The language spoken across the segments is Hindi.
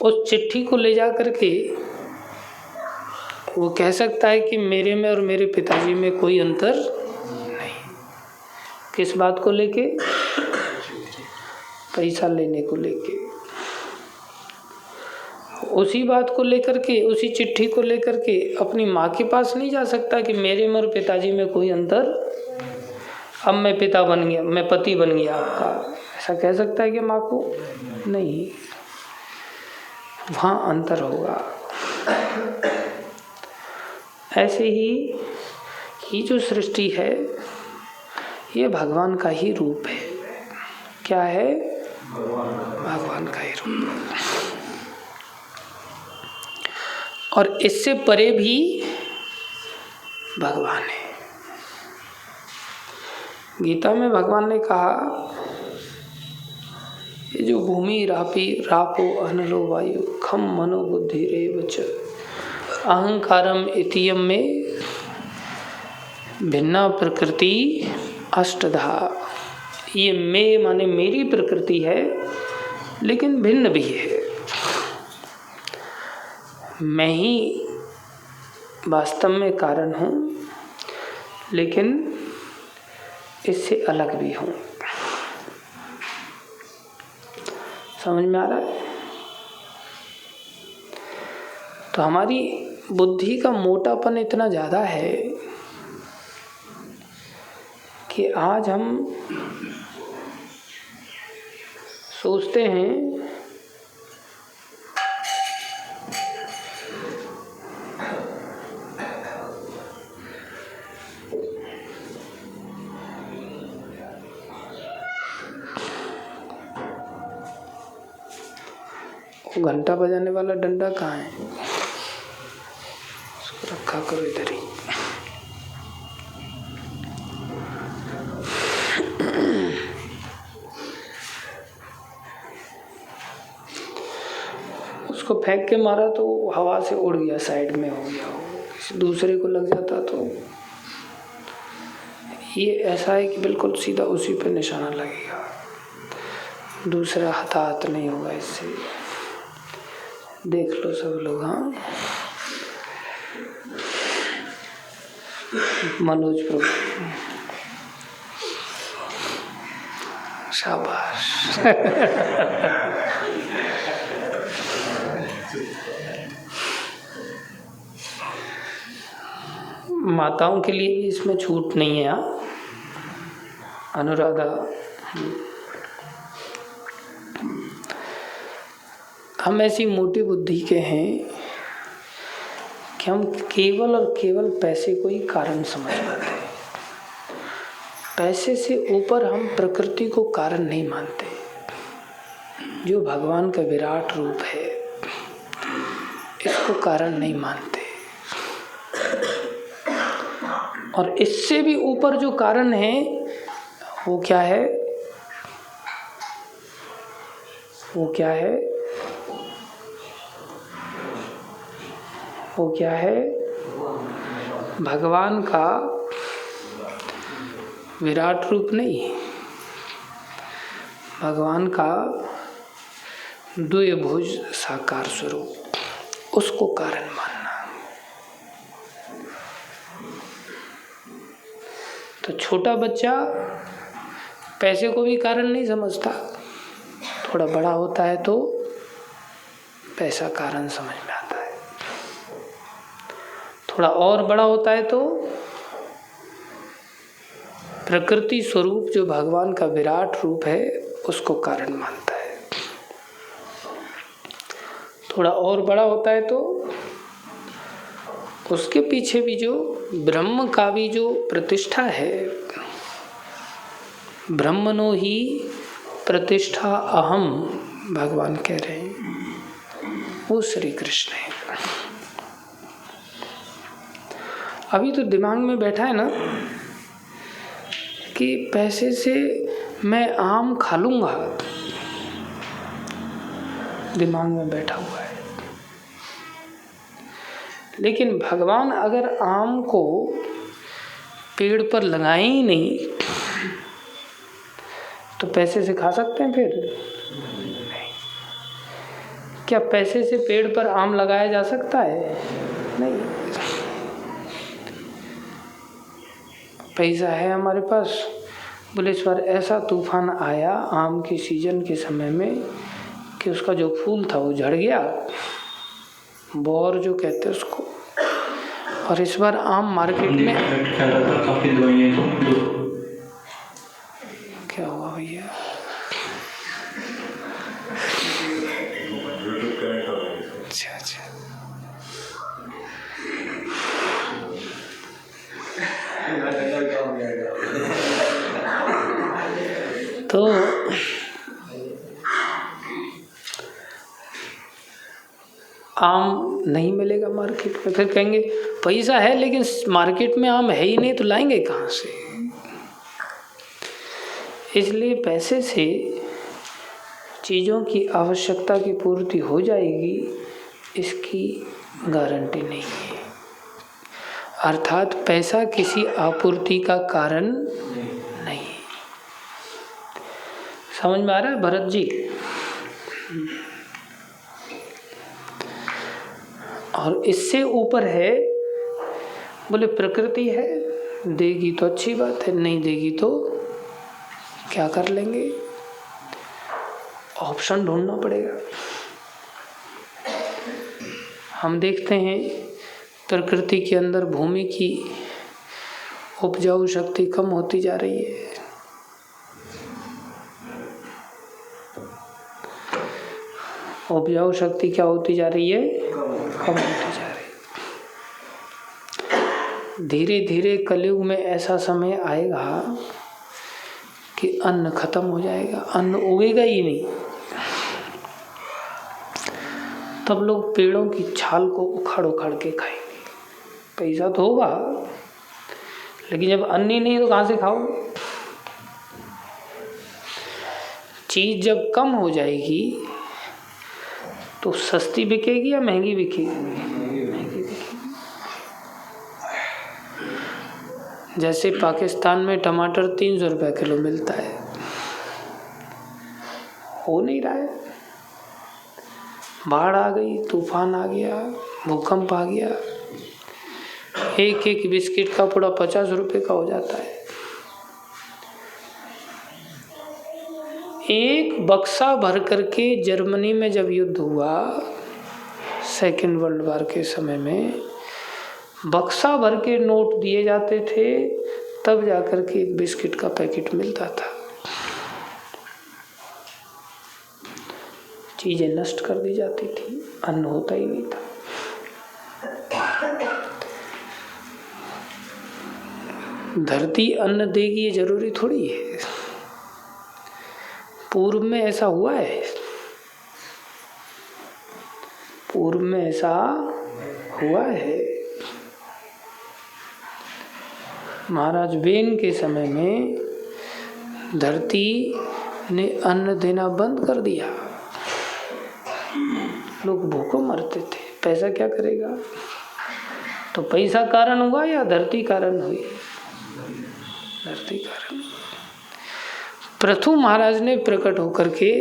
उस चिट्ठी को ले जा करके वो कह सकता है कि मेरे में और मेरे पिताजी में कोई अंतर नहीं। किस बात को लेके? पैसा लेने को लेके। उसी बात को लेकर के, उसी चिट्ठी को लेकर के अपनी माँ के पास नहीं जा सकता कि मेरे में और पिताजी में कोई अंतर, अब मैं पिता बन गया, मैं पति बन गया आपका, ऐसा कह सकता है कि माँ को? नहीं, वहाँ अंतर होगा। ऐसे ही ये जो सृष्टि है ये भगवान का ही रूप है। क्या है? भगवान का ही रूप है। और इससे परे भी भगवान है। गीता में भगवान ने कहा, ये जो भूमि रापो अनलो वायु खम मनो बुद्धि रेव च अहंकारम इतियम में भिन्ना प्रकृति अष्टधा। ये मैं माने मेरी प्रकृति है, लेकिन भिन्न भी है। मैं ही वास्तव में कारण हूँ, लेकिन इससे अलग भी हूँ। समझ में आ रहा है? तो हमारी बुद्धि का मोटापन इतना ज़्यादा है कि आज हम सोचते हैं वो घंटा बजाने वाला डंडा कहाँ है? उसको रखा करो इधर ही। उसको फेंक के मारा तो हवा से उड़ गया, साइड में हो गया, किसी दूसरे को लग जाता तो ये ऐसा है कि बिल्कुल सीधा उसी पे निशाना लगेगा, दूसरा हताहत नहीं होगा इससे। देख लो सब लोग। हाँ, मनोज प्रभु, शाबाश। माताओं के लिए भी इसमें छूट नहीं है। अनुराधा, हम ऐसी मोटी बुद्धि के हैं कि हम केवल और केवल पैसे को ही कारण समझ पाते हैं। पैसे से ऊपर हम प्रकृति को कारण नहीं मानते, जो भगवान का विराट रूप है इसको कारण नहीं मानते। और इससे भी ऊपर जो कारण है वो क्या है? वो क्या है? वो क्या है? भगवान का विराट रूप नहीं, भगवान का द्विभुज साकार स्वरूप, उसको कारण मानना। तो छोटा बच्चा पैसे को भी कारण नहीं समझता, थोड़ा बड़ा होता है तो पैसा कारण समझ में आता है, थोड़ा और बड़ा होता है तो प्रकृति स्वरूप जो भगवान का विराट रूप है उसको कारण मानता है। थोड़ा और बड़ा होता है तो उसके पीछे भी जो ब्रह्म का भी जो प्रतिष्ठा है, ब्रह्मणो ही प्रतिष्ठा अहम, भगवान कह रहे हैं, वो श्री कृष्ण है। अभी तो दिमाग में बैठा है ना कि पैसे से मैं आम खा लूंगा, दिमाग में बैठा हुआ है। लेकिन भगवान अगर आम को पेड़ पर लगाए ही नहीं तो पैसे से खा सकते हैं फिर? नहीं। क्या पैसे से पेड़ पर आम लगाया जा सकता है? नहीं। पैसा है हमारे पास। बोले इस बार ऐसा तूफान आया आम के सीजन के समय में कि उसका जो फूल था वो झड़ गया, बौर जो कहते हैं उसको। और इस बार आम मार्केट में क्या हुआ भैया? अच्छा। तो आम नहीं मिलेगा मार्केट में, फिर कहेंगे पैसा है लेकिन मार्केट में आम है ही नहीं, तो लाएंगे कहाँ से? इसलिए पैसे से चीज़ों की आवश्यकता की पूर्ति हो जाएगी, इसकी गारंटी नहीं है। अर्थात पैसा किसी आपूर्ति का कारण नहीं। समझ में आ रहा है भरत जी? और इससे ऊपर है, बोले प्रकृति है, देगी तो अच्छी बात है, नहीं देगी तो क्या कर लेंगे? ऑप्शन ढूंढना पड़ेगा। हम देखते हैं प्रकृति के अंदर भूमि की उपजाऊ शक्ति कम होती जा रही है। उपजाऊ शक्ति क्या होती जा रही है? कम होती जा रही है। धीरे धीरे कलयुग में ऐसा समय आएगा कि अन्न खत्म हो जाएगा, अन्न उगेगा ही नहीं। तब लोग पेड़ों की छाल को उखाड़ उखाड़ के खाएंगे। पैसा तो होगा लेकिन जब अन्न ही नहीं तो कहाँ से खाओ? चीज जब कम हो जाएगी तो सस्ती बिकेगी या महंगी बिकेगी? महंगी बिकेगी। जैसे पाकिस्तान में टमाटर 300 रुपये किलो मिलता है, हो नहीं रहा है। बाढ़ आ गई, तूफान आ गया, भूकंप आ गया, एक एक बिस्किट का पूरा 50 रुपये का हो जाता है। एक बक्सा भर करके जर्मनी में जब युद्ध हुआ, सेकेंड वर्ल्ड वॉर के समय में बक्सा भर के नोट दिए जाते थे, तब जाकर के एक बिस्किट का पैकेट मिलता था। चीजें नष्ट कर दी जाती थी, अन्न होता ही नहीं था। धरती अन्न देगी ये जरूरी थोड़ी है। पूर्व में ऐसा हुआ है? पूर्व में ऐसा हुआ है। महाराज वेन के समय में धरती ने अन्न देना बंद कर दिया, लोग भूखों मरते थे। पैसा क्या करेगा? तो पैसा कारण हुआ या धरती कारण हुई? धरती कारण। पृथु महाराज ने प्रकट होकर के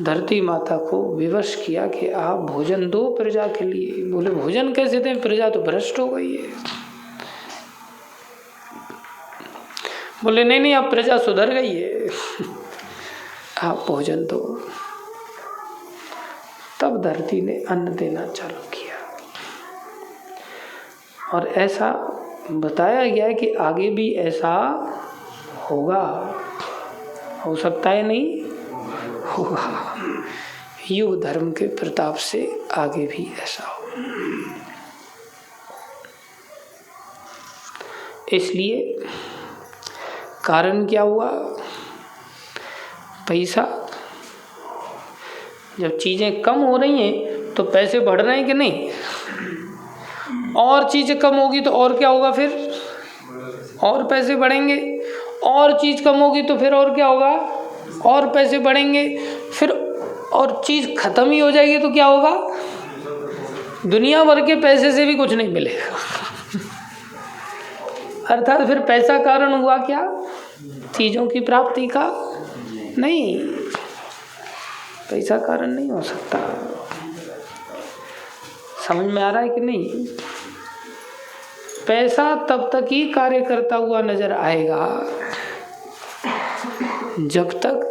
धरती माता को विवश किया कि आप भोजन दो प्रजा के लिए। बोले भोजन कैसे दें, प्रजा तो भ्रष्ट हो गई है। बोले नहीं, अब प्रजा सुधर गई है, आप भोजन दो। तब धरती ने अन्न देना चालू किया। और ऐसा बताया गया है कि आगे भी ऐसा होगा। हो सकता है नहीं, होगा। युग धर्म के प्रताप से आगे भी ऐसा हो। इसलिए कारण क्या हुआ? पैसा। जब चीजें कम हो रही हैं तो पैसे बढ़ रहे हैं कि नहीं? और चीजें कम होगी तो और क्या होगा? फिर और पैसे बढ़ेंगे। और चीज कम होगी तो फिर और क्या होगा? और पैसे बढ़ेंगे। फिर और चीज खत्म ही हो जाएगी तो क्या होगा? दुनिया भर के पैसे से भी कुछ नहीं मिलेगा। अर्थात फिर पैसा कारण हुआ क्या? चीजों की प्राप्ति का नहीं। पैसा कारण नहीं हो सकता। समझ में आ रहा है कि नहीं? पैसा तब तक ही कार्य करता हुआ नजर आएगा जब तक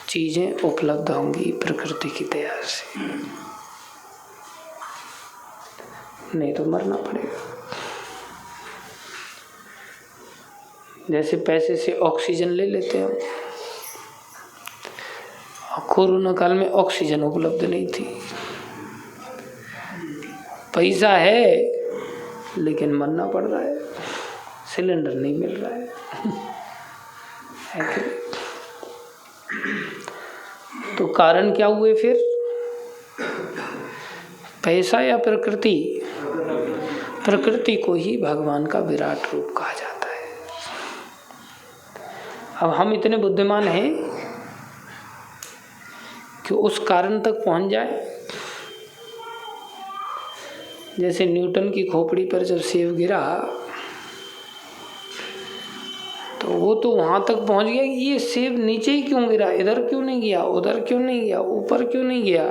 चीजें उपलब्ध होंगी प्रकृति की दया से, नहीं तो मरना पड़ेगा। जैसे पैसे से ऑक्सीजन ले लेते हैं, कोरोना काल में ऑक्सीजन उपलब्ध नहीं थी। पैसा है लेकिन मरना पड़ रहा है, सिलेंडर नहीं मिल रहा है कि? तो कारण क्या हुए फिर? पैसा या प्रकृति? प्रकृति को ही भगवान का विराट रूप कहा जाता है। अब हम इतने बुद्धिमान हैं कि उस कारण तक पहुंच जाए। जैसे न्यूटन की खोपड़ी पर जब सेब गिरा तो वो तो वहां तक पहुंच गया कि ये सेब नीचे ही क्यों गिरा, इधर क्यों नहीं गया, उधर क्यों नहीं गया, ऊपर क्यों नहीं गया।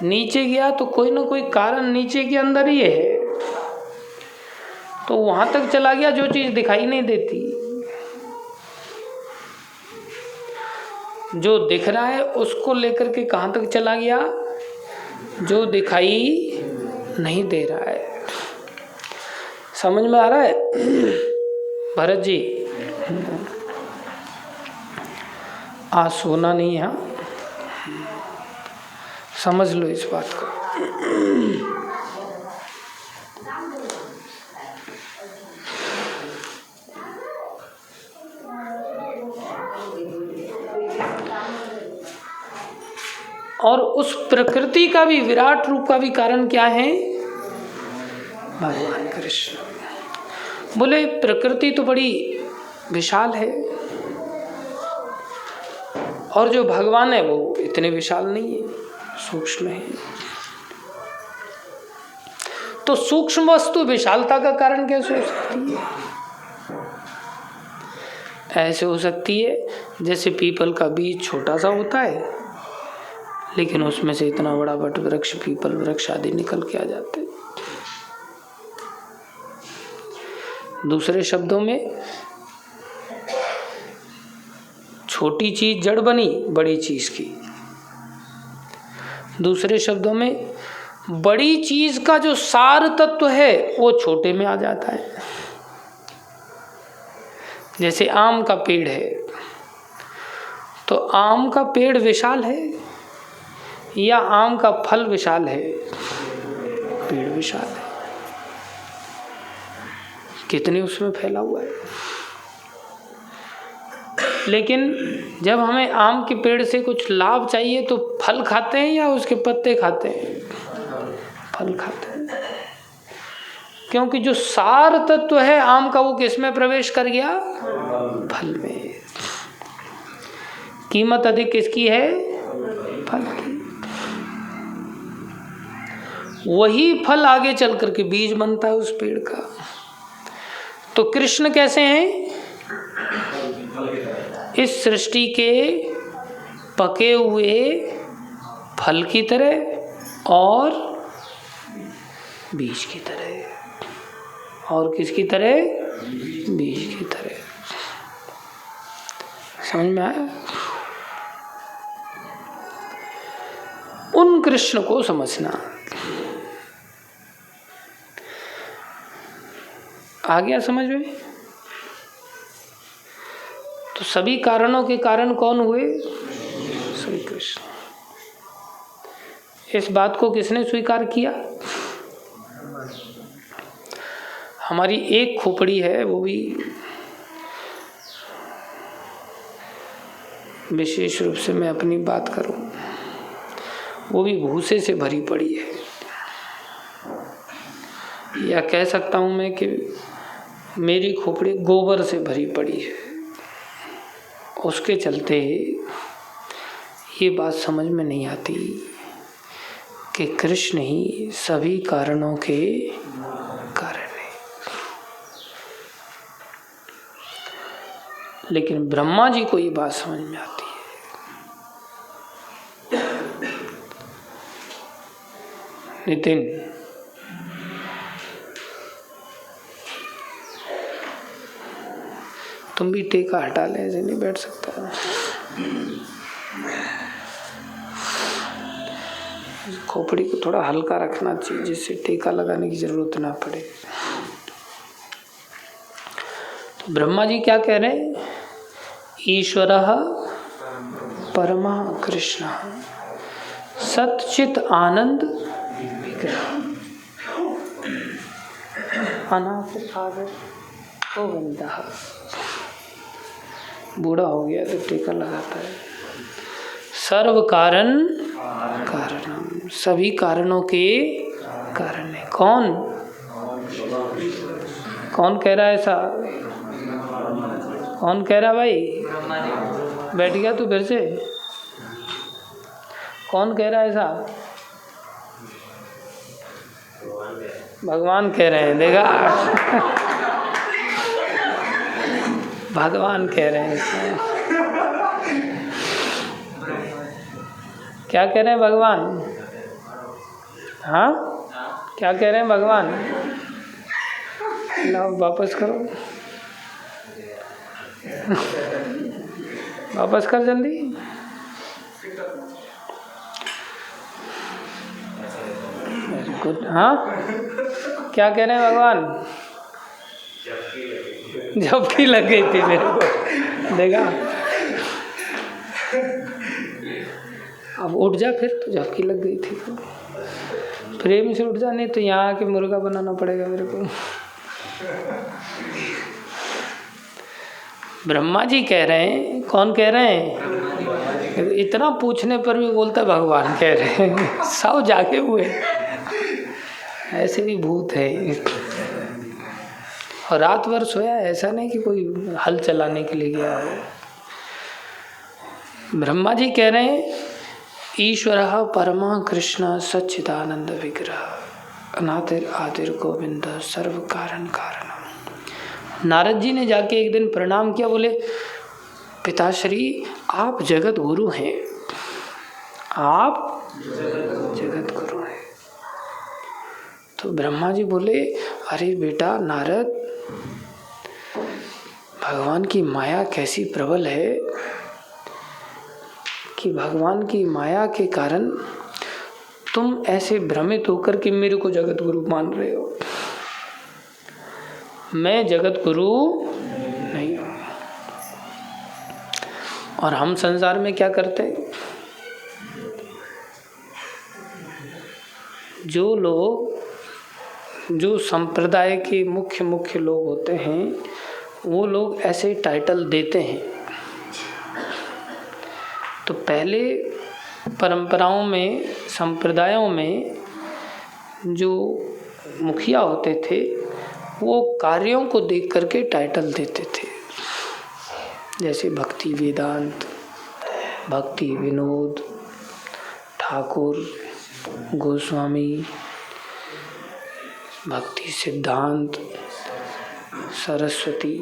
नीचे गया तो कोई ना कोई कारण नीचे के अंदर ही है, तो वहां तक चला गया जो चीज दिखाई नहीं देती। जो दिख रहा है उसको लेकर के कहां तक चला गया? जो दिखाई नहीं दे रहा है। समझ में आ रहा है भरत जी? आज सोना नहीं है, समझ लो इस बात को। और उस प्रकृति का भी, विराट रूप का भी कारण क्या है? भगवान कृष्ण। बोले प्रकृति तो बड़ी विशाल है और जो भगवान है वो इतने विशाल नहीं है, सूक्ष्म है। तो सूक्ष्म वस्तु विशालता का कारण कैसे हो सकती है? ऐसे हो सकती है जैसे पीपल का बीज छोटा सा होता है लेकिन उसमें से इतना बड़ा वट वृक्ष, पीपल वृक्ष आदि निकल के आ जाते हैं। दूसरे शब्दों में छोटी चीज जड़ बनी बड़ी चीज की। दूसरे शब्दों में बड़ी चीज का जो सार तत्व है वो छोटे में आ जाता है। जैसे आम का पेड़ है तो आम का पेड़ विशाल है या आम का फल विशाल है? पेड़ विशाल है, कितने उसमें फैला हुआ है। लेकिन जब हमें आम के पेड़ से कुछ लाभ चाहिए तो फल खाते हैं या उसके पत्ते खाते हैं? फल खाते हैं, क्योंकि जो सार तत्व है आम का वो किसमें प्रवेश कर गया? फल में। कीमत अधिक किसकी है? फल की। वही फल आगे चल करके बीज बनता है उस पेड़ का। तो कृष्ण कैसे हैं? इस सृष्टि के पके हुए फल की तरह और बीज की तरह। और किसकी तरह? बीज की तरह। समझ में आया? उन कृष्ण को समझना। आ गया समझ में? तो सभी कारणों के कारण कौन हुए? श्री कृष्ण। इस बात को किसने स्वीकार किया? हमारी एक खोपड़ी है, वो भी विशेष रूप से मैं अपनी बात करूं, वो भी भूसे से भरी पड़ी है। या कह सकता हूं मैं कि मेरी खोपड़ी गोबर से भरी पड़ी है। उसके चलते ये बात समझ में नहीं आती कि कृष्ण ही सभी कारणों के कारण है। लेकिन ब्रह्मा जी को ये बात समझ में आती है। नितिन, तुम भी टेका हटा ले, ऐसे नहीं बैठ सकता। खोपड़ी को थोड़ा हल्का रखना चाहिए जिससे टेका लगाने की जरूरत ना पड़े। तो ब्रह्मा जी क्या कह रहे हैं? ईश्वरः परमः कृष्णः सच्चित आनंद विग्रह अनाथ आगे गोविंदा। बूढ़ा हो गया तो टीका लगाता है। सर्व कारण कारणम, सभी कारणों के कारण है। कौन कौन कह रहा है ऐसा? कौन कह रहा भाई? बैठ गया तू फिर से? कौन कह रहा है ऐसा? भगवान कह रहे हैं। देखा, भगवान कह रहे हैं। क्या कह रहे हैं भगवान? हाँ, क्या कह रहे हैं भगवान? ना वापस करो, वापस कर जल्दी। गुड। हाँ, क्या कह रहे हैं भगवान? झपकी लग गई थी मेरे को। देखा, अब उठ जा, फिर तो झपकी लग गई थी। प्रेम से उठ जा, नहीं तो यहाँ आके मुर्गा बनाना पड़ेगा मेरे को। ब्रह्मा जी कह रहे हैं। कौन कह रहे हैं? इतना पूछने पर भी बोलता भगवान कह रहे हैं। सब जागे हुए, ऐसे भी भूत है। और रात भर सोया, ऐसा नहीं कि कोई हल चलाने के लिए गया हो। ब्रह्मा जी कह रहे हैं ईश्वरः परमः कृष्ण सच्चिदानंद विग्रह अनादिर आदिर गोविंद सर्व कारण कारणम। नारद जी ने जाके एक दिन प्रणाम किया, बोले पिताश्री आप जगत गुरु हैं, आप जगत गुरु हैं। तो ब्रह्मा जी बोले अरे बेटा नारद, भगवान की माया कैसी प्रबल है कि भगवान की माया के कारण तुम ऐसे भ्रमित होकर के मेरे को जगत गुरु मान रहे हो। मैं जगत गुरु नहीं हूँ। और हम संसार में क्या करते हैं? जो लोग, जो संप्रदाय के मुख्य लोग होते हैं, वो लोग ऐसे टाइटल देते हैं। तो पहले परंपराओं में, संप्रदायों में जो मुखिया होते थे, वो कार्यों को देख करके टाइटल देते थे। जैसे भक्ति वेदांत, भक्ति विनोद, ठाकुर, गोस्वामी, भक्ति सिद्धांत, सरस्वती,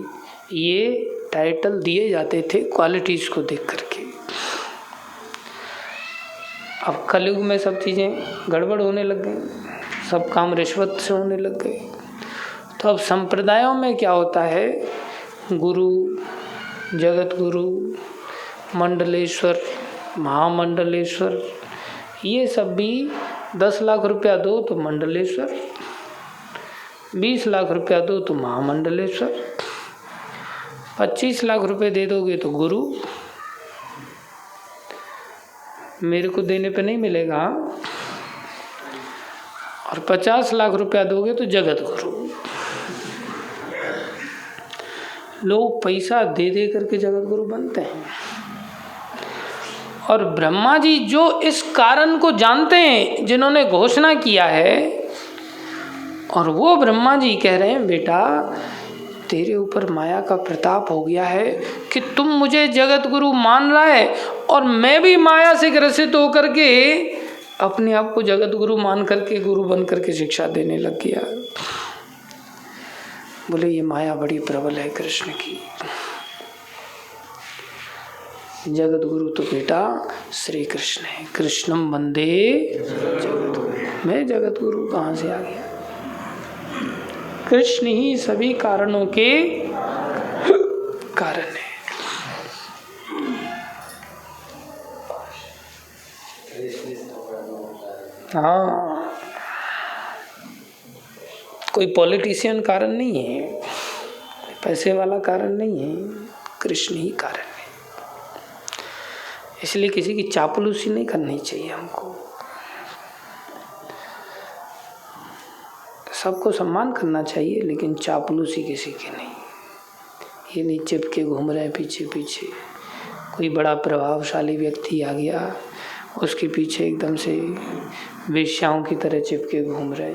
ये टाइटल दिए जाते थे क्वालिटीज़ को देख करके। अब कलयुग में सब चीज़ें गड़बड़ होने लग गई, सब काम रिश्वत से होने लग गए। तो अब संप्रदायों में क्या होता है, गुरु, जगत गुरु, मंडलेश्वर, महामंडलेश्वर, ये सब भी 10 लाख रुपया दो तो मंडलेश्वर, 20 लाख रुपया दो तो महामंडलेश्वर, 25 लाख रुपए दे दोगे तो गुरु। मेरे को देने पे नहीं मिलेगा। और 50 लाख रुपया दोगे तो जगत गुरु। लोग पैसा दे दे करके जगत गुरु बनते हैं। और ब्रह्मा जी जो इस कारण को जानते हैं, जिन्होंने घोषणा किया है, और वो ब्रह्मा जी कह रहे हैं बेटा तेरे ऊपर माया का प्रताप हो गया है कि तुम मुझे जगत गुरु मान रहा है, और मैं भी माया से ग्रसित होकर के अपने आप को जगत गुरु मान करके, गुरु बन करके शिक्षा देने लग गया। बोले ये माया बड़ी प्रबल है कृष्ण की। जगत गुरु तो बेटा श्री कृष्ण है। कृष्णम वंदे जगत गुरु। मैं जगत गुरु कहाँ से आ गया? कृष्ण ही सभी कारणों के कारण है। हाँ, कोई पॉलिटिशियन कारण नहीं है, पैसे वाला कारण नहीं है, कृष्ण ही कारण है। इसलिए किसी की चापलूसी नहीं करनी चाहिए हमको। सबको सम्मान करना चाहिए, लेकिन चापलूसी किसी की नहीं। ये नहीं चिपके घूम रहे पीछे पीछे। कोई बड़ा प्रभावशाली व्यक्ति आ गया, उसके पीछे एकदम से वेश्याओं की तरह चिपके घूम रहे,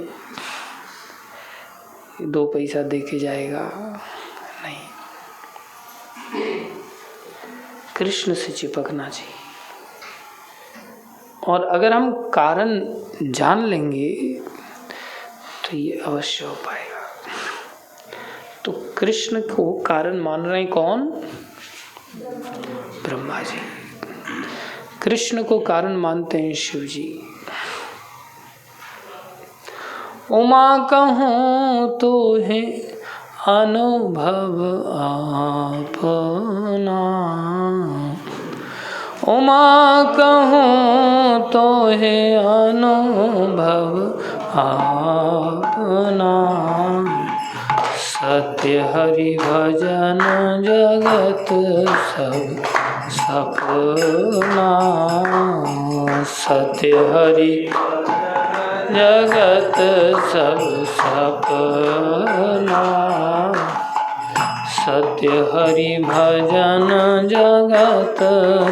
2 पैसा देके जाएगा नहीं। कृष्ण से चिपकना चाहिए। और अगर हम कारण जान लेंगे तो ये अवश्य हो पाएगा। तो कृष्ण को कारण मान रहे हैं कौन? ब्रह्मा जी। कृष्ण को कारण मानते हैं शिव जी। उमा कहूँ तो है अनुभव अपना, उमा कहूँ तो है अनुभव अपना, सत्य हरि भजन जगत सब सपना, सत्य हरि जगत सब सपना, सत्य हरि भजन जगत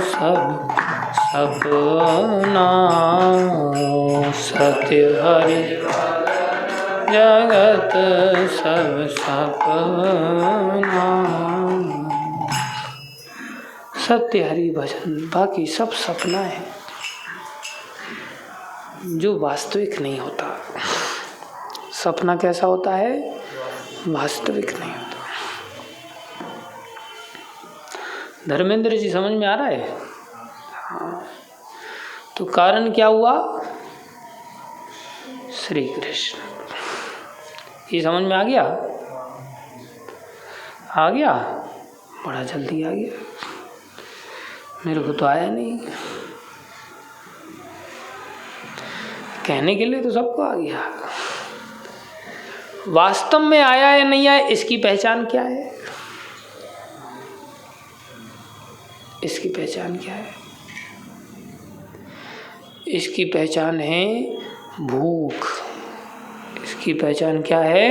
सब सपना, सत्य हरि जगत सब सपना। सत्य हरि भजन, बाकी सब सपना है जो वास्तविक नहीं होता। सपना कैसा होता है? वास्तविक नहीं होता। धर्मेंद्र जी समझ में आ रहा है? हाँ। तो कारण क्या हुआ? श्री कृष्ण। ये समझ में आ गया? आ गया? बड़ा जल्दी आ गया, मेरे को तो आया नहीं। कहने के लिए तो सबको आ गया, वास्तव में आया या नहीं आया इसकी पहचान क्या है? इसकी पहचान क्या है? इसकी पहचान है भूख। इसकी पहचान क्या है?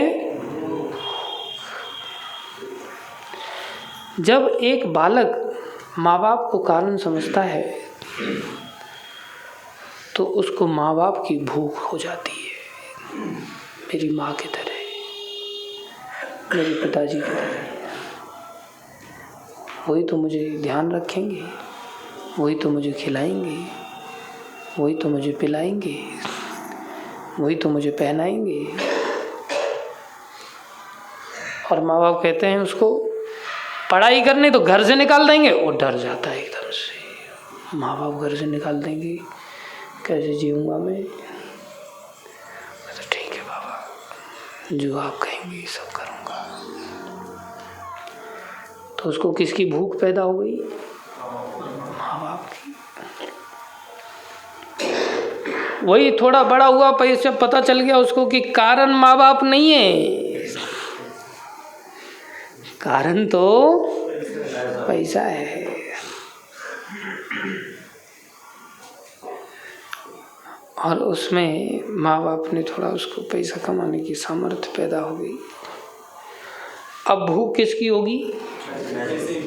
जब एक बालक माँ बाप को कारण समझता है तो उसको माँ बाप की भूख हो जाती है। मेरी माँ की तरह, मेरे पिताजी की तरह। वही तो मुझे ध्यान रखेंगे, वही तो मुझे खिलाएंगे, वही तो मुझे पिलाएंगे, वही तो मुझे पहनाएंगे। और माँ बाप कहते हैं उसको पढ़ाई करने तो घर से निकाल देंगे, वो डर जाता है एकदम से। माँ बाप घर से निकाल देंगे, कैसे जीऊँगा मैं? तो ठीक है बाबा, जो आप कहेंगे सब करूँगा। तो उसको किसकी भूख पैदा हो गई? माँ बाप की। वही थोड़ा बड़ा हुआ, पैसे पता चल गया उसको कि कारण माँ बाप नहीं है, कारण तो पैसा है। और उसमें माँ बाप ने थोड़ा उसको पैसा कमाने की सामर्थ्य पैदा हो गई। अब भूख किसकी होगी?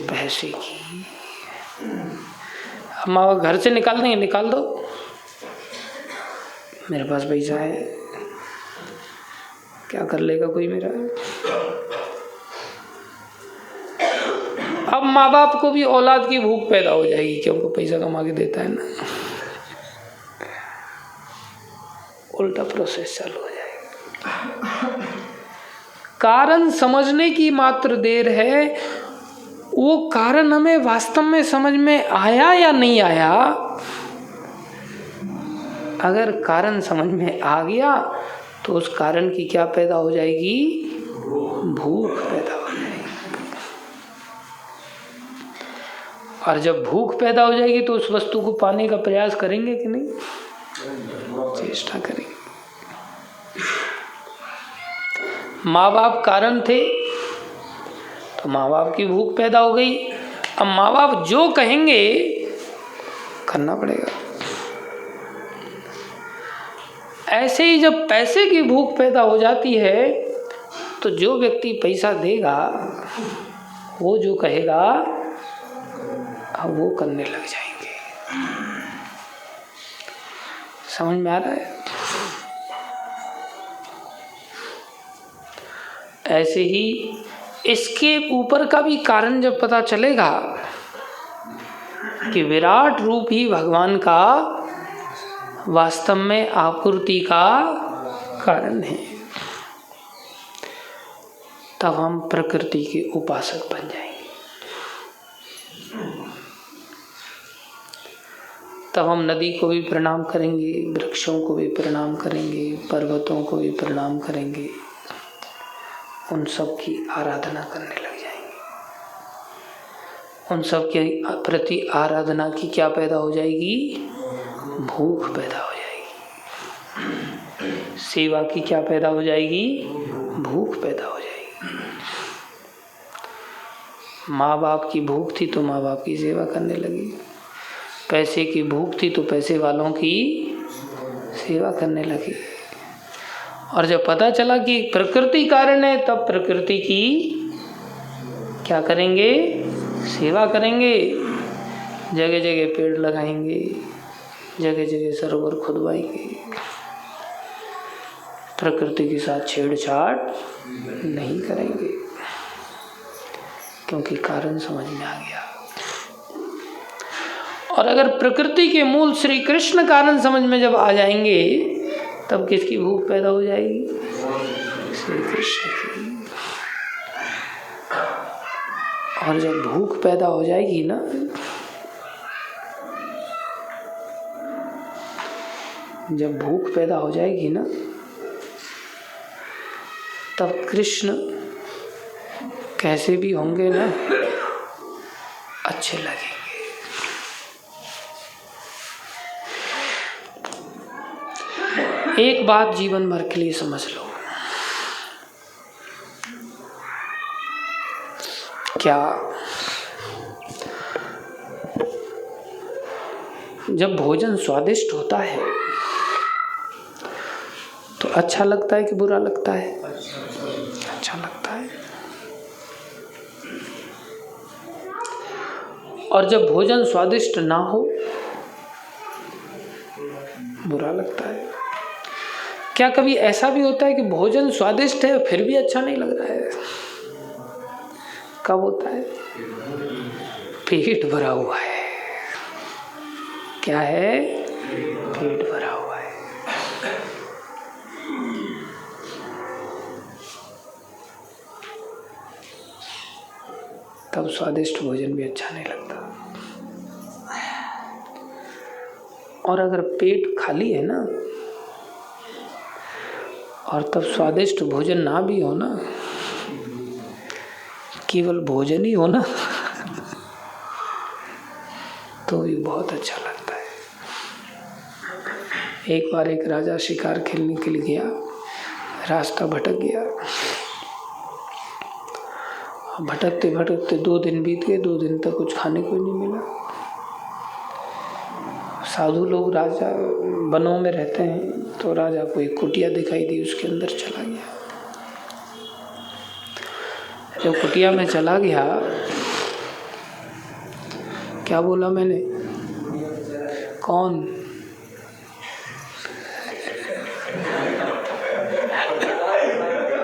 पैसे की। अब माँ बाप घर से निकाल देंगे, निकाल दो, मेरे पास पैसा है, क्या कर लेगा कोई मेरा? अब माँ बाप को भी औलाद की भूख पैदा हो जाएगी कि उनको पैसा कमा के देता है ना। उल्टा प्रोसेस चालू हो जाएगा। कारण समझने की मात्र देर है, वो कारण हमें वास्तव में समझ में आया या नहीं आया। अगर कारण समझ में आ गया तो उस कारण की क्या पैदा हो जाएगी? भूख पैदा हो जाएगी। और जब भूख पैदा हो जाएगी तो उस वस्तु को पाने का प्रयास करेंगे कि नहीं? चेष्टा करेंगे। माँ बाप कारण थे तो माँ बाप की भूख पैदा हो गई। अब माँ बाप जो कहेंगे करना पड़ेगा। ऐसे ही जब पैसे की भूख पैदा हो जाती है तो जो व्यक्ति पैसा देगा वो जो कहेगा अब वो करने लग जाएंगे। समझ में आ रहा है? ऐसे ही इसके ऊपर का भी कारण जब पता चलेगा कि विराट रूप ही भगवान का वास्तव में आपूर्ति का कारण है, तब हम प्रकृति के उपासक बन जाएंगे। तब हम नदी को भी प्रणाम करेंगे, वृक्षों को भी प्रणाम करेंगे, पर्वतों को भी प्रणाम करेंगे, उन सब की आराधना करने लग जाएंगे। उन सब के प्रति आराधना की क्या पैदा हो जाएगी? भूख पैदा हो जाएगी। सेवा की क्या पैदा हो जाएगी? भूख पैदा हो जाएगी। माँ बाप की भूख थी तो माँ बाप की सेवा करने लगी, पैसे की भूख थी तो पैसे वालों की सेवा करने लगी। और जब पता चला कि प्रकृति कारण है तब प्रकृति की क्या करेंगे? सेवा करेंगे। जगह जगह पेड़ लगाएंगे, जगह जगह सरोवर खुदवाएंगे। प्रकृति के साथ छेड़छाड़ नहीं करेंगे क्योंकि कारण समझ में आ गया। और अगर प्रकृति के मूल श्री कृष्ण कारण समझ में जब आ जाएंगे तब किसकी भूख पैदा हो जाएगी? श्री कृष्ण की। और जब भूख पैदा हो जाएगी ना, जब भूख पैदा हो जाएगी ना, तब कृष्ण कैसे भी होंगे ना अच्छे लगेंगे। एक बात जीवन भर के लिए समझ लो, क्या जब भोजन स्वादिष्ट होता है तो अच्छा लगता है कि बुरा लगता है? अच्छा लगता है। और जब भोजन स्वादिष्ट ना हो, बुरा लगता है। क्या कभी ऐसा भी होता है कि भोजन स्वादिष्ट है फिर भी अच्छा नहीं लग रहा है? कब होता है? पेट भरा हुआ है। क्या है? पेट भरा हुआ है। तब स्वादिष्ट भोजन भी अच्छा नहीं लगता। और अगर पेट खाली है ना और तब स्वादिष्ट भोजन ना भी हो ना, केवल भोजन ही हो ना, तो भी बहुत अच्छा लगता है। एक बार एक राजा शिकार खेलने के लिए गया, रास्ता भटक गया। भटकते भटकते 2 दिन बीत गए, 2 दिन तक कुछ खाने को नहीं मिला। साधु लोग राजा वनों में रहते हैं, तो राजा को एक कुटिया दिखाई दी, उसके अंदर चला गया। जब कुटिया में चला गया, क्या बोला मैंने? कौन?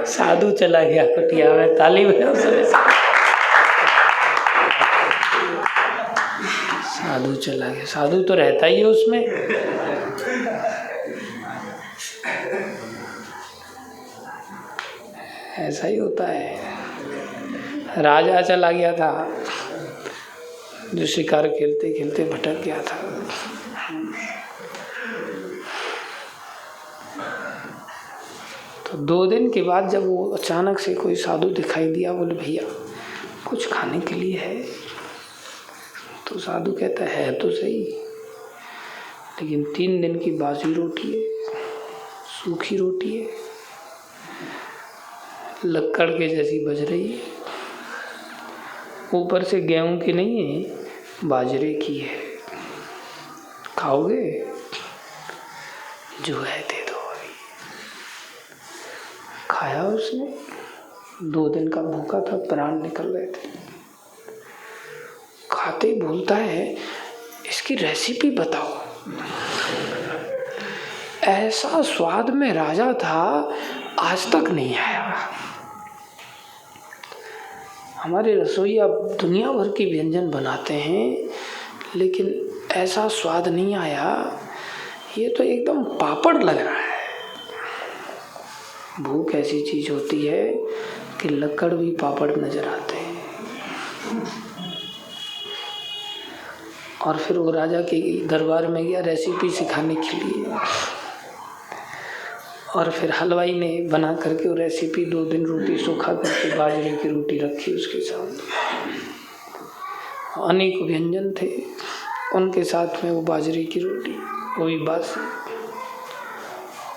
साधु चला गया कुटिया में। ताली बजाओ सब। साधु चला गया। साधु तो रहता ही है उसमें। ऐसा ही होता है। राजा चला गया था, जो शिकार खेलते खेलते भटक गया था। तो 2 दिन के बाद जब वो अचानक से कोई साधु दिखाई दिया, बोले भैया कुछ खाने के लिए है? तो साधु कहता है तो सही, लेकिन 3 दिन की बासी रोटी है, सूखी रोटी है, लक्कड़ के जैसी बज रही है, ऊपर से गेहूं की नहीं है, बाजरे की है, खाओगे? जो है दे दो। अभी खाया उसने, 2 दिन का भूखा था, प्राण निकल रहे थे। खाते ही बोलता है इसकी रेसिपी बताओ। ऐसा स्वाद में राजा था आज तक नहीं आया। हमारे रसोइया दुनिया भर के व्यंजन बनाते हैं, लेकिन ऐसा स्वाद नहीं आया। ये तो एकदम पापड़ लग रहा है। भूख ऐसी चीज होती है कि लक्कड़ भी पापड़ नजर आते हैं। और फिर वो राजा के दरबार में गया रेसिपी सिखाने के लिए, और फिर हलवाई ने बना करके वो रेसिपी 2 दिन रोटी सूखा करके बाजरे की रोटी रखी उसके साथ। अनेक व्यंजन थे, उनके साथ में वो बाजरे की रोटी, वो भी बासी।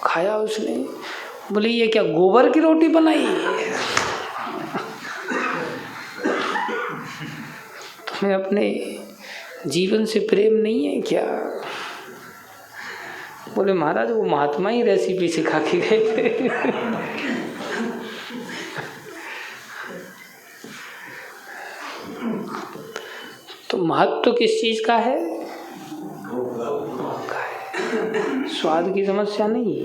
खाया उसने, बोले ये क्या गोबर की रोटी बनाई है? तुम्हें अपने जीवन से प्रेम नहीं है क्या? बोले महाराज वो महात्मा ही रेसिपी सिखा के गए थे। तो महत्व किस चीज का है? स्वाद की समस्या नहीं।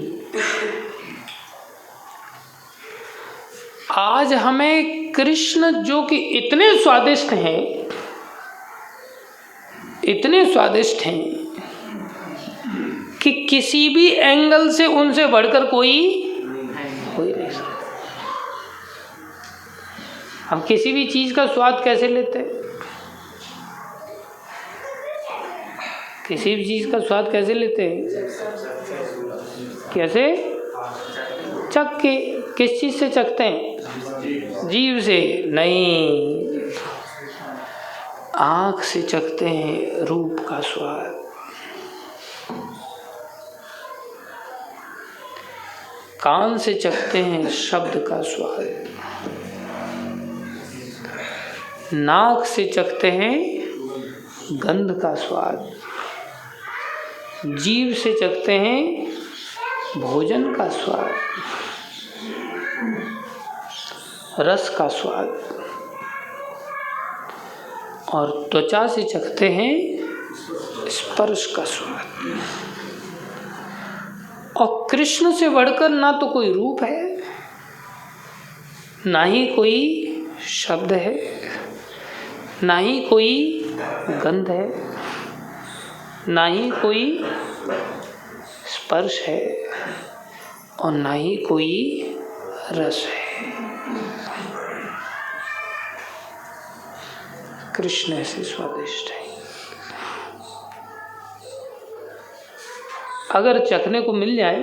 आज हमें कृष्ण जो कि इतने स्वादिष्ट हैं, इतने स्वादिष्ट हैं कि किसी भी एंगल से उनसे बढ़कर कोई नहीं सकता। हम किसी भी चीज का स्वाद कैसे लेते हैं? किसी भी चीज का स्वाद कैसे लेते हैं? कैसे? चख के। किस चीज से चखते हैं? जीभ से नहीं, आँख से चखते हैं रूप का स्वाद। कान से चखते हैं शब्द का स्वाद। नाक से चखते हैं गंध का स्वाद। जीभ से चखते हैं भोजन का स्वाद, रस का स्वाद। और त्वचा से चखते हैं स्पर्श का स्वाद। और कृष्ण से बढ़कर ना तो कोई रूप है, ना ही कोई शब्द है, ना ही कोई गंध है, ना ही कोई स्पर्श है, और ना ही कोई रस है। कृष्ण ऐसे स्वादिष्ट है। अगर चखने को मिल जाए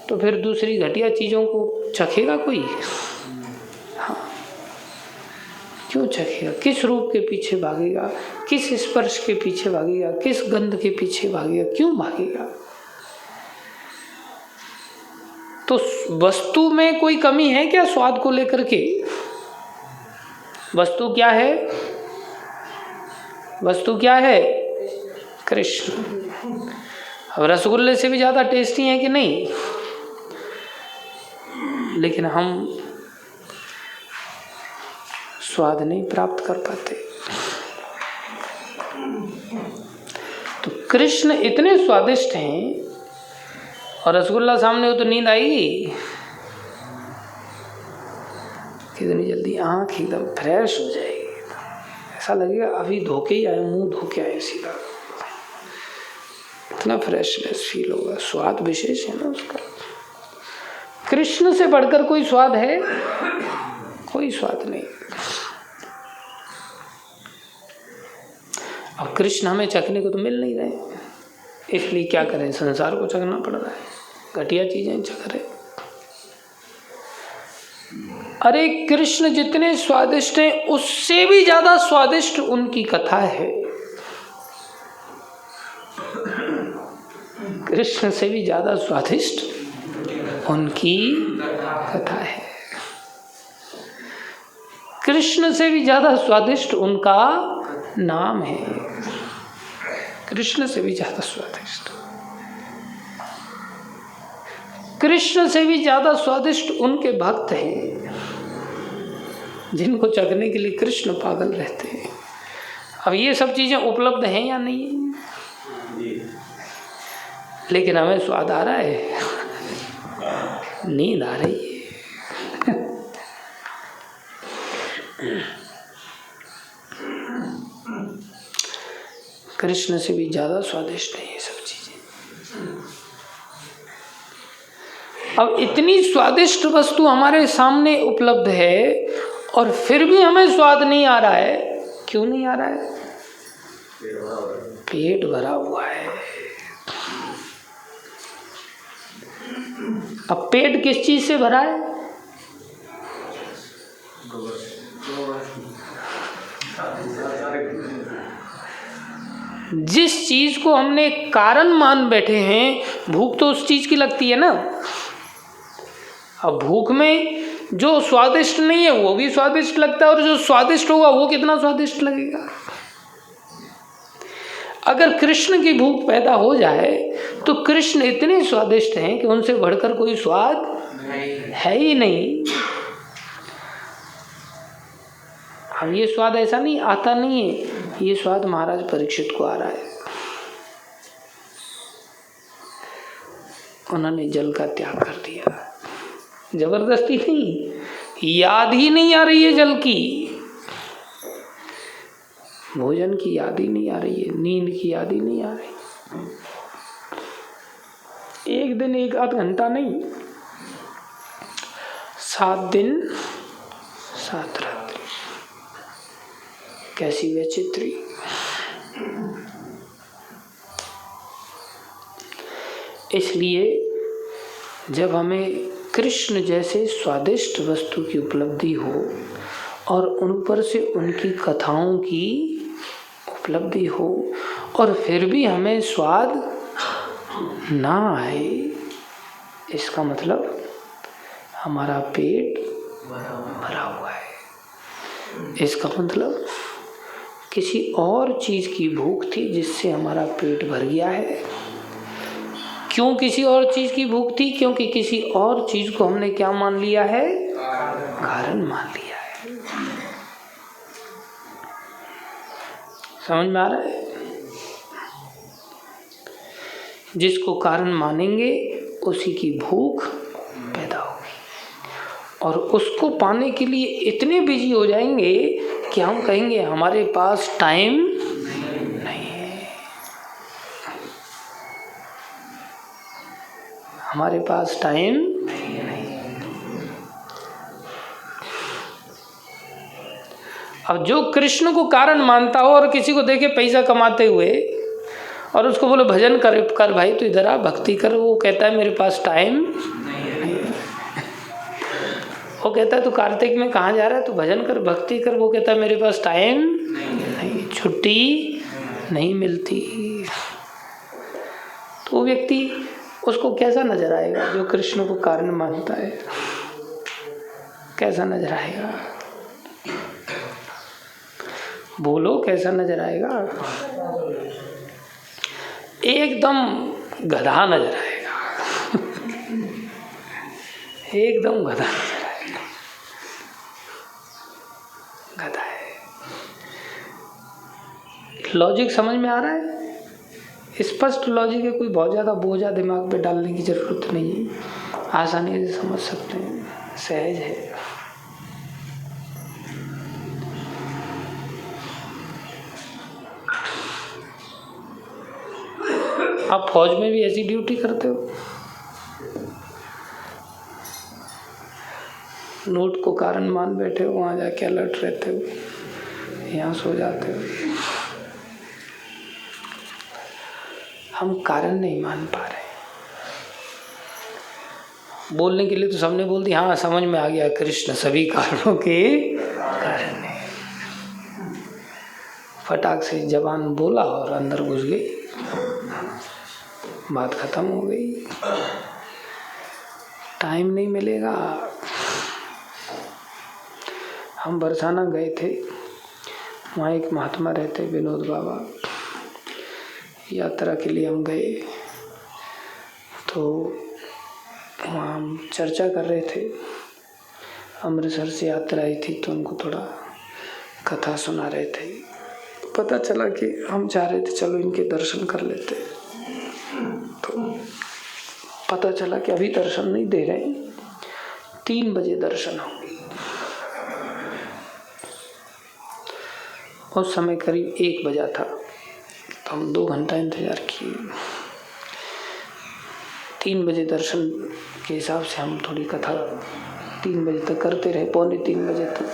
तो फिर दूसरी घटिया चीजों को चखेगा कोई? हाँ, क्यों चखेगा? किस रूप के पीछे भागेगा? किस स्पर्श के पीछे भागेगा? किस गंध के पीछे भागेगा? क्यों भागेगा? तो वस्तु में कोई कमी है क्या स्वाद को लेकर के? वस्तु क्या है? वस्तु क्या है? कृष्ण। अब रसगुल्ले से भी ज्यादा टेस्टी है कि नहीं? लेकिन हम स्वाद नहीं प्राप्त कर पाते। तो कृष्ण इतने स्वादिष्ट हैं, और रसगुल्ला सामने हो तो नींद आएगी कितनी जल्दी? आँख एकदम फ्रेश हो जाएगी, ऐसा लगेगा अभी धो के ही आए, मुंह धो के आए सीधा। इतना फ्रेशनेस फील होगा। स्वाद विशेष है ना उसका। कृष्ण से बढ़कर कोई स्वाद है? कोई स्वाद नहीं। अब कृष्ण हमें चखने को तो मिल नहीं रहे, इसलिए क्या करें, संसार को चखना पड़ रहा है, घटिया चीजें चख रहे। अरे कृष्ण जितने स्वादिष्ट हैं उससे भी ज्यादा स्वादिष्ट उनकी कथा है। कृष्ण से भी ज्यादा स्वादिष्ट उनकी कथा है। कृष्ण से भी ज्यादा स्वादिष्ट उनका नाम है। कृष्ण से भी ज्यादा स्वादिष्ट, कृष्ण से भी ज्यादा स्वादिष्ट उनके भक्त हैं, जिनको चखने के लिए कृष्ण पागल रहते हैं। अब ये सब चीजें उपलब्ध हैं या नहीं है? लेकिन हमें स्वाद आ रहा है, नींद आ रही है। कृष्ण से भी ज्यादा स्वादिष्ट है ये सब चीजें। अब इतनी स्वादिष्ट वस्तु हमारे सामने उपलब्ध है और फिर भी हमें स्वाद नहीं आ रहा है। क्यों नहीं आ रहा है? पेट भरा हुआ है। अब पेट किस चीज से भरा है? जिस चीज को हमने कारण मान बैठे हैं, भूख तो उस चीज की लगती है ना। अब भूख में जो स्वादिष्ट नहीं है वो भी स्वादिष्ट लगता है, और जो स्वादिष्ट होगा वो कितना स्वादिष्ट लगेगा। अगर कृष्ण की भूख पैदा हो जाए तो कृष्ण इतने स्वादिष्ट हैं कि उनसे बढ़कर कोई स्वाद है ही नहीं। अब ये स्वाद ऐसा नहीं आता नहीं है, ये स्वाद महाराज परीक्षित को आ रहा है। उन्होंने जल का त्याग कर दिया, जबरदस्ती नहीं, याद ही नहीं आ रही है जल की, भोजन की याद ही नहीं आ रही है, नींद की याद ही नहीं आ रही। एक दिन एक आध घंटा नहीं, 7 दिन 7 रात्रि, कैसी विचित्री। इसलिए जब हमें कृष्ण जैसे स्वादिष्ट वस्तु की उपलब्धि हो और उन पर से उनकी कथाओं की उपलब्धि हो और फिर भी हमें स्वाद ना आए, इसका मतलब हमारा पेट भरा हुआ है। इसका मतलब किसी और चीज की भूख थी जिससे हमारा पेट भर गया है। क्यों किसी और चीज की भूख थी? क्योंकि किसी और चीज को हमने क्या मान लिया है? कारण मान लिया है। समझ में आ रहा है? जिसको कारण मानेंगे उसी की भूख पैदा होगी, और उसको पाने के लिए इतने बिजी हो जाएंगे कि हम कहेंगे हमारे पास टाइम नहीं है, हमारे पास टाइम नहीं है। अब जो कृष्ण को कारण मानता हो और किसी को देखे पैसा कमाते हुए और उसको बोले भजन कर भाई, तो इधर आ भक्ति कर, वो कहता है मेरे पास टाइम नहीं है। वो कहता है तू कार्तिक में कहाँ जा रहा है, तू भजन कर भक्ति कर, वो कहता है मेरे पास टाइम नहीं, छुट्टी नहीं मिलती। तो वो व्यक्ति, उसको कैसा नजर आएगा जो कृष्ण को कारण मानता है? कैसा नजर आएगा? बोलो कैसा नजर आएगा? एकदम गधा नजर आएगा। एकदम गधा नजर आएगा, गधा है। लॉजिक समझ में आ रहा है? स्पष्ट लॉजिक है, कोई बहुत ज़्यादा बोझा दिमाग पे डालने की जरूरत नहीं है, आसानी से समझ सकते हैं, सहज है। आप फौज में भी ऐसी ड्यूटी करते हो, नोट को कारण मान बैठे हो, वहाँ जाके अलर्ट रहते हो, यहाँ सो जाते हो। हम कारण नहीं मान पा रहे। बोलने के लिए तो सबने बोल दिया, हाँ समझ में आ गया, कृष्ण सभी कारणों के कारण है। फटाक से जबान बोला और अंदर घुस गई, बात खत्म हो गई। टाइम नहीं मिलेगा। हम बरसाना गए थे, वहाँ एक महात्मा रहते विनोद बाबा, यात्रा के लिए हम गए। तो वहाँ हम चर्चा कर रहे थे, अमृतसर से यात्रा आई थी तो उनको थोड़ा कथा सुना रहे थे। पता चला कि हम चाह रहे थे चलो इनके दर्शन कर लेते, तो पता चला कि अभी दर्शन नहीं दे रहे, 3 बजे दर्शन होंगे। उस समय करीब 1 बजा था, तो हम 2 घंटा इंतजार किए। 3 बजे दर्शन के हिसाब से हम थोड़ी कथा 3 बजे तक करते रहे, पौने 3 बजे तक।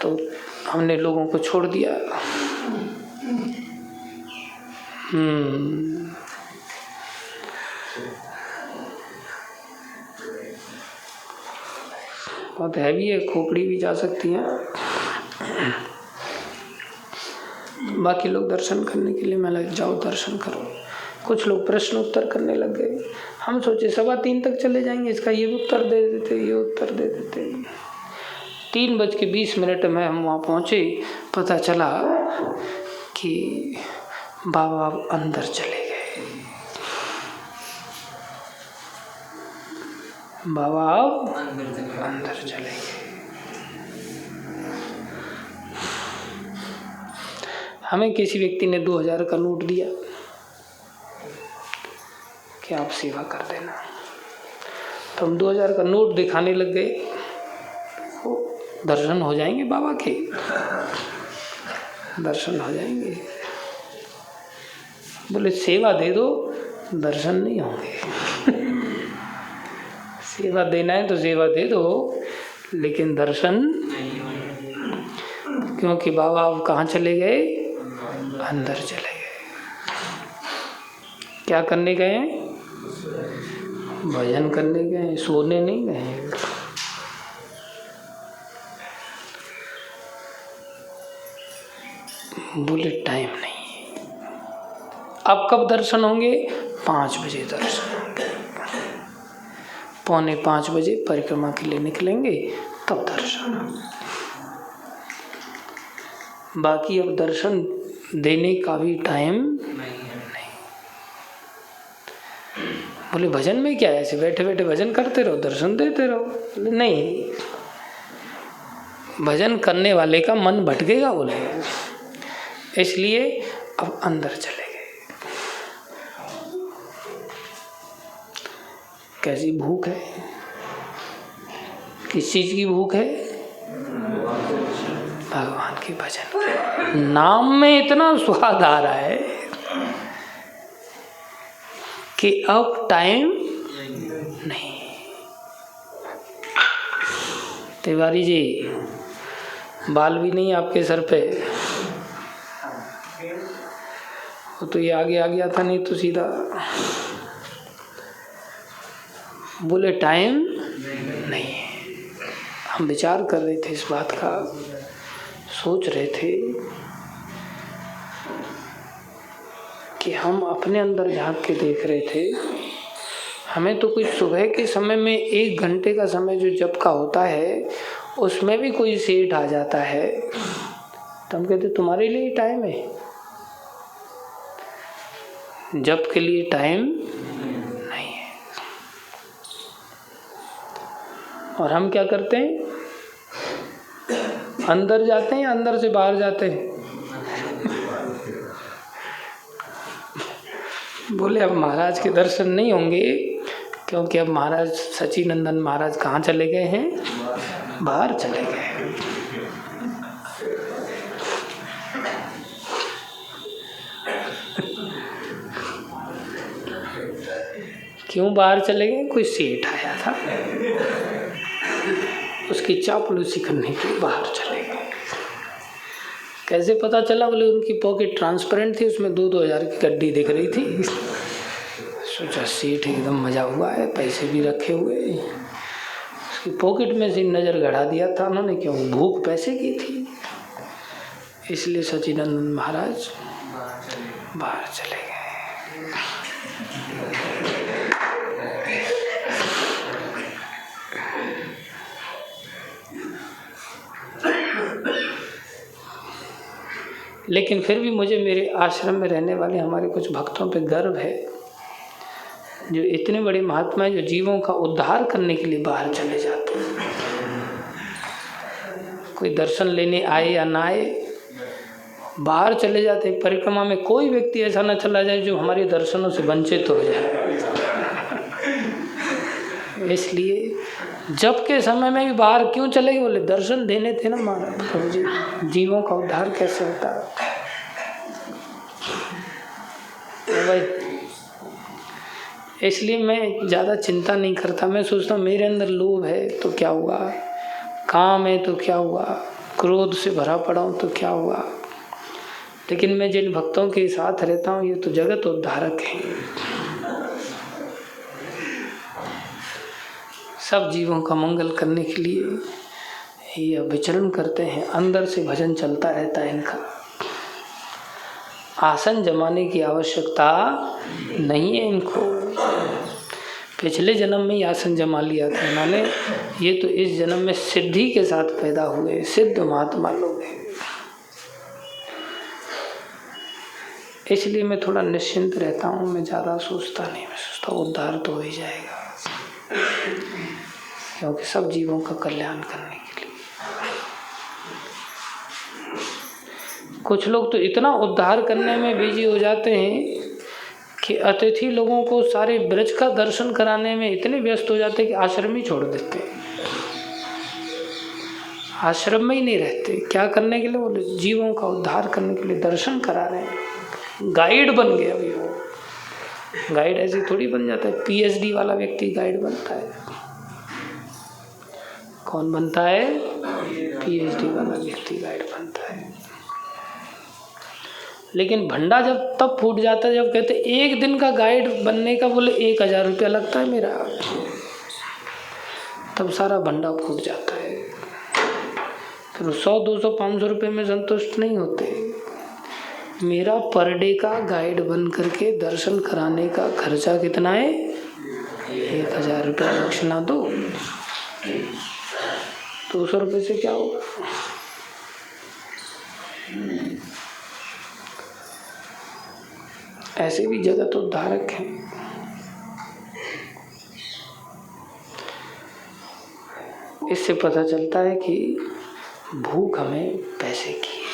तो हमने लोगों को छोड़ दिया। बहुत हैवी है, खोपड़ी भी जा सकती है। बाकी लोग दर्शन करने के लिए मैं लग जाओ दर्शन करो। कुछ लोग प्रश्न उत्तर करने लग गए। हम सोचे 2:15 तक चले जाएंगे, इसका ये उत्तर दे देते, ये उत्तर दे देते। 3:20 में हम वहाँ पहुँचे, पता चला कि बाबा अंदर चले गए। बाबा अंदर चले गए। हमें किसी व्यक्ति ने 2000 का नोट दिया कि आप सेवा कर देना। तो हम 2000 का नोट दिखाने लग गए। दर्शन हो जाएंगे बाबा के, दर्शन हो जाएंगे। बोले सेवा दे दो, दर्शन नहीं होंगे। सेवा देना है तो सेवा दे दो, लेकिन दर्शन नहीं होंगे। क्योंकि बाबा अब कहाँ चले गए? अंदर चले गए। क्या करने गए? भजन करने गए, सोने नहीं गए। बोले टाइम नहीं। अब कब दर्शन होंगे? 5 बजे दर्शन होंगे। पौने 5 बजे परिक्रमा के लिए निकलेंगे, तब दर्शन। बाकी अब दर्शन देने का भी टाइम नहीं। बोले भजन में क्या है, ऐसे बैठे बैठे भजन करते रहो, दर्शन देते रहो। नहीं, भजन करने वाले का मन भटकेगा। बोले इसलिए अब अंदर चले गए। कैसी भूख है? किस चीज की भूख है? भगवान के भजन। नाम में इतना स्वाद आ रहा है कि अब टाइम नहीं। तिवारी जी, बाल भी नहीं आपके सर पे। वो तो ये आगे आ गया था, नहीं तो सीधा। बोले टाइम नहीं। हम विचार कर रहे थे इस बात का, सोच रहे थे कि हम अपने अंदर झांक के देख रहे थे। हमें तो कुछ सुबह के समय में 1 घंटे का समय जो जप का होता है, उसमें भी कोई सेठ आ जाता है तो हम कहते तुम्हारे लिए टाइम है? जप के लिए टाइम नहीं है। और हम क्या करते हैं? अंदर जाते हैं या अंदर से बाहर जाते हैं? बोले अब महाराज के दर्शन नहीं होंगे, क्योंकि अब महाराज सच्चिनंदन महाराज कहाँ चले गए हैं? बाहर चले गए। क्यों बाहर चले गए? कोई सेठ आया था, उसकी चापलूसी करने के लिए बाहर चले गए। कैसे पता चला? बोले उनकी पॉकेट ट्रांसपेरेंट थी, उसमें 2-2 हज़ार की गड्डी दिख रही थी। सोचा सेठ एकदम मजा हुआ है, पैसे भी रखे हुए। उसकी पॉकेट में से नज़र गड़ा दिया था उन्होंने, क्यों? भूख पैसे की थी। इसलिए सच्चिदानंद महाराज बाहर चले गए। लेकिन फिर भी मुझे मेरे आश्रम में रहने वाले हमारे कुछ भक्तों पे गर्व है, जो इतने बड़े महात्मा हैं, जो जीवों का उद्धार करने के लिए बाहर चले जाते हैं। कोई दर्शन लेने आए या ना आए, बाहर चले जाते हैं। परिक्रमा में कोई व्यक्ति ऐसा ना चला जाए जो हमारे दर्शनों से वंचित हो जाए। इसलिए जब के समय में भी बाहर क्यों चले गए? बोले दर्शन देने थे ना महाराज प्रभु जी, जीवों का उद्धार कैसे होता है भाई। इसलिए मैं ज़्यादा चिंता नहीं करता। मैं सोचता हूँ मेरे अंदर लोभ है तो क्या हुआ, काम है तो क्या हुआ, क्रोध से भरा पड़ा हूँ तो क्या हुआ। लेकिन मैं जिन भक्तों के साथ रहता हूँ ये तो जगत उद्धारक हैं। सब जीवों का मंगल करने के लिए ये विचरण करते हैं। अंदर से भजन चलता रहता है इनका। आसन जमाने की आवश्यकता नहीं है इनको। पिछले जन्म में ही आसन जमा लिया था इन्होंने। ये तो इस जन्म में सिद्धि के साथ पैदा हुए सिद्ध महात्मा लोग हैं। इसलिए मैं थोड़ा निश्चिंत रहता हूँ। मैं ज़्यादा सोचता नहीं। मैं सोचता उद्धार तो हो ही जाएगा, क्योंकि सब जीवों का कल्याण करने के लिए। कुछ लोग तो इतना उद्धार करने में बिजी हो जाते हैं कि अतिथि लोगों को सारे ब्रज का दर्शन कराने में इतने व्यस्त हो जाते हैं कि आश्रम ही छोड़ देते हैं। आश्रम में ही नहीं रहते। क्या करने के लिए? बोले जीवों का उद्धार करने के लिए दर्शन करा रहे हैं। गाइड बन गया अभी वो। गाइड ऐसे थोड़ी बन जाता है। पीएचडी वाला व्यक्ति गाइड बनता है। कौन बनता है? पीएचडी वाला व्यक्ति गाइड बनता है। लेकिन भंडा जब तब फूट जाता है जब कहते एक दिन का गाइड बनने का बोले 1000 रुपया लगता है मेरा, तब सारा भंडा फूट जाता है। फिर 100, 200, 500 रुपये में संतुष्ट नहीं होते। मेरा पर डे का गाइड बन करके दर्शन कराने का खर्चा कितना है? 1000 रुपया दक्षिणा दो। 200 रुपये से क्या होगा? ऐसे भी जगत उद्धारक हैं। इससे पता चलता है कि भूख हमें पैसे की है।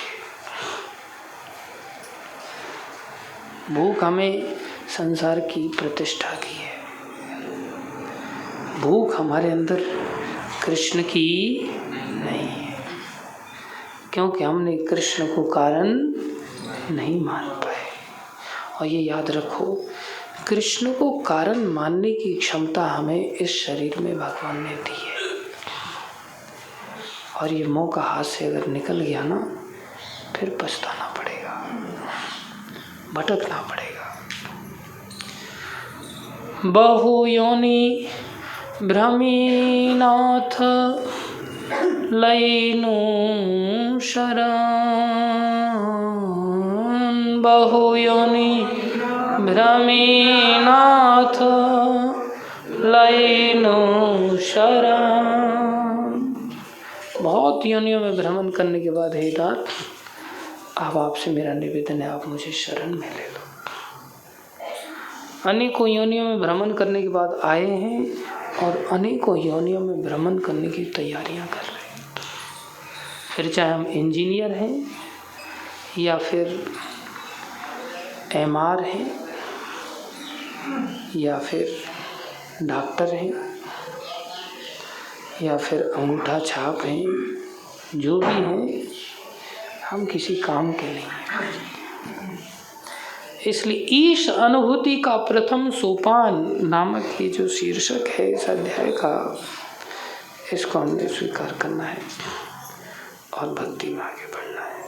भूख हमें संसार की प्रतिष्ठा की है। भूख हमारे अंदर कृष्ण की नहीं है, क्योंकि हमने कृष्ण को कारण नहीं मान पाए। और ये याद रखो, कृष्ण को कारण मानने की क्षमता हमें इस शरीर में भगवान ने दी है। और ये मौका हाथ से अगर निकल गया ना, फिर पछताना पड़ेगा, भटकना पड़ेगा। बहु योनि भ्रमीनाथ लयिनु शरण। बहु योनि भ्रमीनाथ लयिनु शरण। बहुत योनियों में भ्रमण करने के बाद हे नाथ, अब आपसे मेरा निवेदन है, आप मुझे शरण में ले लो। अनेकों योनियों में भ्रमण करने के बाद आए हैं और अनेकों योनियों में भ्रमण करने की तैयारियां कर रहे हैं। फिर चाहे हम इंजीनियर हैं या फिर एमआर हैं या फिर डॉक्टर हैं या फिर अंगूठा छाप हैं, जो भी हैं, हम किसी काम के नहीं हैं। इसलिए ईश अनुभूति का प्रथम सोपान नामक ये जो शीर्षक है इस अध्याय का, इसको हमने स्वीकार करना है और भक्ति में आगे बढ़ना है।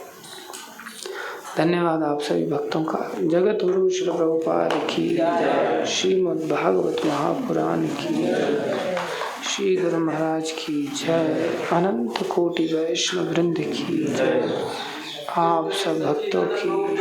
धन्यवाद आप सभी भक्तों का। जगत गुरु श्री प्रभुपाद की जय। श्रीमद् भागवत महापुराण की जय। श्री गुरु महाराज की जय। अनंत कोटि वैष्णव वृंद की जय। आप सब भक्तों की